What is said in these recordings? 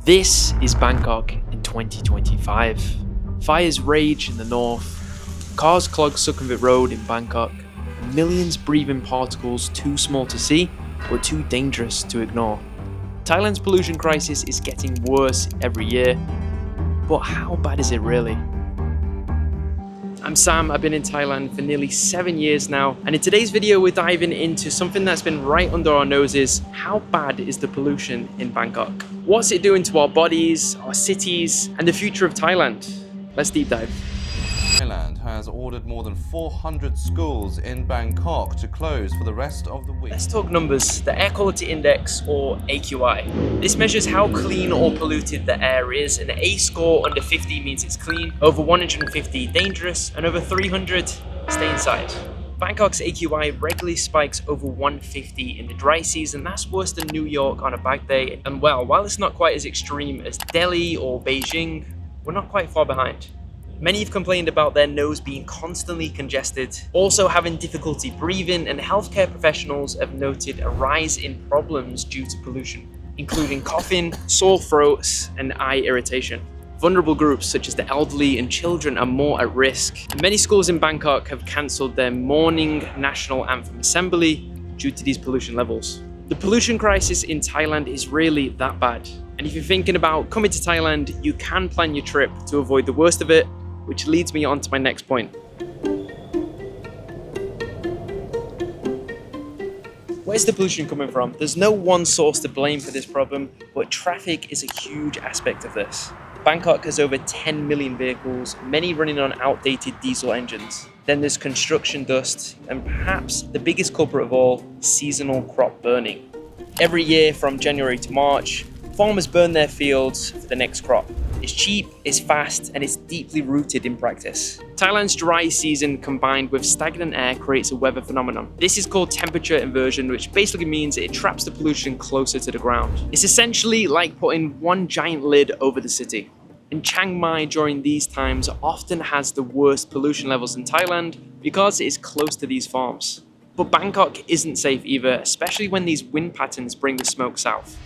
This is Bangkok in 2025. Fires rage in the north, cars clog Sukhumvit Road in Bangkok, and millions breathe in particles too small to see but too dangerous to ignore. Thailand's pollution crisis is getting worse every year, but how bad is it really? I'm Sam, I've been in Thailand for nearly 7 years now, and in today's video we're diving into something that's been right under our noses. How bad is the pollution in Bangkok? What's it doing to our bodies, our cities, and the future of Thailand? Let's deep dive. Thailand has ordered more than 400 schools in Bangkok to close for the rest of the week. Let's talk numbers. The Air Quality Index, or AQI. This measures how clean or polluted the air is. An A score under 50 means it's clean, over 150 dangerous, and over 300 stay inside. Bangkok's AQI regularly spikes over 150 in the dry season. That's worse than New York on a bad day. And well, while it's not quite as extreme as Delhi or Beijing, we're not quite far behind. Many have complained about their nose being constantly congested, also having difficulty breathing, and healthcare professionals have noted a rise in problems due to pollution, including coughing, sore throats, and eye irritation. Vulnerable groups such as the elderly and children are more at risk. Many schools in Bangkok have cancelled their morning national anthem assembly due to these pollution levels. The pollution crisis in Thailand is really that bad. And if you're thinking about coming to Thailand, you can plan your trip to avoid the worst of it, which leads me on to my next point. Where's the pollution coming from? There's no one source to blame for this problem, but traffic is a huge aspect of this. Bangkok has over 10 million vehicles, many running on outdated diesel engines. Then there's construction dust, and perhaps the biggest culprit of all, seasonal crop burning. Every year from January to March, farmers burn their fields for the next crop. It's cheap, it's fast, and it's deeply rooted in practice. Thailand's dry season combined with stagnant air creates a weather phenomenon. This is called temperature inversion, which basically means it traps the pollution closer to the ground. It's essentially like putting one giant lid over the city. And Chiang Mai during these times often has the worst pollution levels in Thailand because it is close to these farms. But Bangkok isn't safe either, especially when these wind patterns bring the smoke south.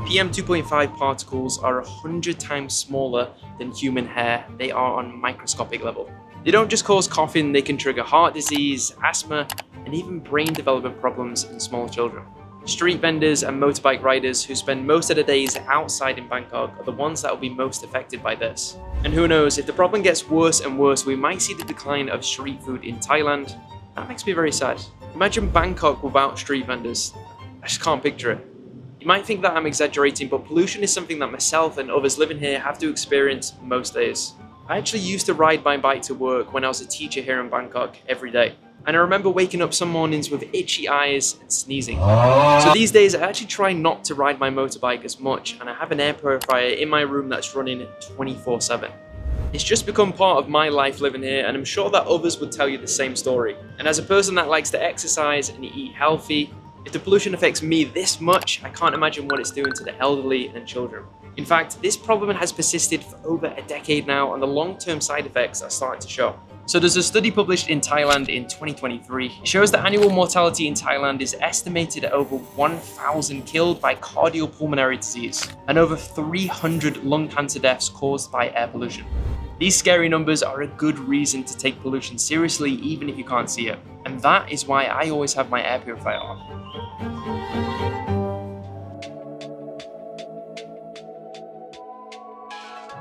PM 2.5 particles are 100 times smaller than human hair. They are on microscopic level. They don't just cause coughing, they can trigger heart disease, asthma, and even brain development problems in small children. Street vendors and motorbike riders who spend most of their days outside in Bangkok are the ones that will be most affected by this. And who knows, if the problem gets worse and worse, we might see the decline of street food in Thailand. That makes me very sad. Imagine Bangkok without street vendors. I just can't picture it. You might think that I'm exaggerating, but pollution is something that myself and others living here have to experience most days. I actually used to ride my bike to work when I was a teacher here in Bangkok every day. And I remember waking up some mornings with itchy eyes and sneezing. So these days I actually try not to ride my motorbike as much, and I have an air purifier in my room that's running 24/7. It's just become part of my life living here, and I'm sure that others would tell you the same story. And as a person that likes to exercise and eat healthy, if the pollution affects me this much, I can't imagine what it's doing to the elderly and children. In fact, this problem has persisted for over a decade now, and the long-term side effects are starting to show. So there's a study published in Thailand in 2023. It shows that annual mortality in Thailand is estimated at over 1,000 killed by cardiopulmonary disease, and over 300 lung cancer deaths caused by air pollution. These scary numbers are a good reason to take pollution seriously, even if you can't see it. And that is why I always have my air purifier on.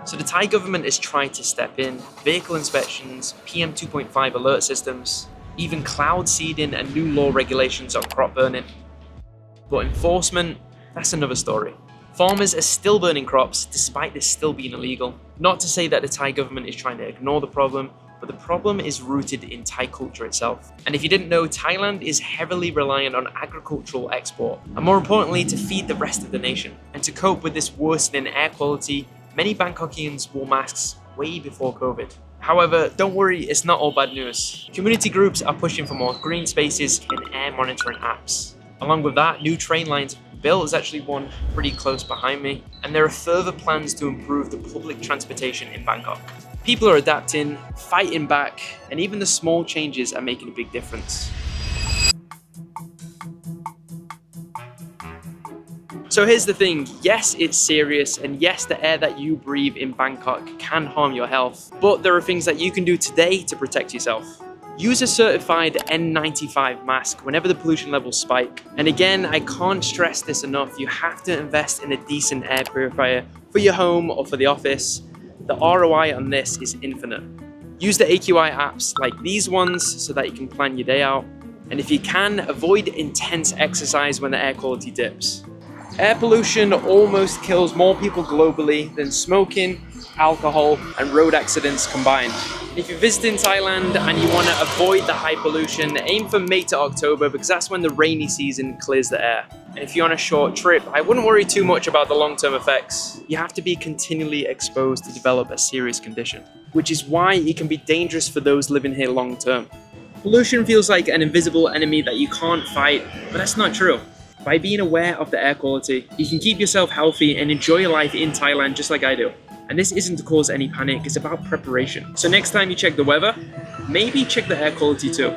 So the Thai government is trying to step in. Vehicle inspections, PM 2.5 alert systems, even cloud seeding and new law regulations on crop burning. But enforcement, that's another story. Farmers are still burning crops despite this still being illegal. Not to say that the Thai government is trying to ignore the problem, but the problem is rooted in Thai culture itself. And if you didn't know, Thailand is heavily reliant on agricultural export, and more importantly, to feed the rest of the nation. And to cope with this worsening air quality, many Bangkokians wore masks way before COVID. However, don't worry, it's not all bad news. Community groups are pushing for more green spaces and air monitoring apps. Along with that, new train lines built. Is actually one pretty close behind me, and there are further plans to improve the public transportation in Bangkok. People are adapting, fighting back, and even the small changes are making a big difference. So here's the thing, yes, it's serious, and yes, the air that you breathe in Bangkok can harm your health, but there are things that you can do today to protect yourself. Use a certified N95 mask whenever the pollution levels spike. And again, I can't stress this enough, you have to invest in a decent air purifier for your home or for the office. The ROI on this is infinite. Use the AQI apps like these ones so that you can plan your day out. And if you can, avoid intense exercise when the air quality dips. Air pollution almost kills more people globally than smoking, alcohol, and road accidents combined. If you're visiting Thailand and you want to avoid the high pollution, aim for May to October because that's when the rainy season clears the air. And if you're on a short trip, I wouldn't worry too much about the long-term effects. You have to be continually exposed to develop a serious condition, which is why it can be dangerous for those living here long-term. Pollution feels like an invisible enemy that you can't fight, but that's not true. By being aware of the air quality, you can keep yourself healthy and enjoy your life in Thailand just like I do. And this isn't to cause any panic, it's about preparation. So next time you check the weather, maybe check the air quality too.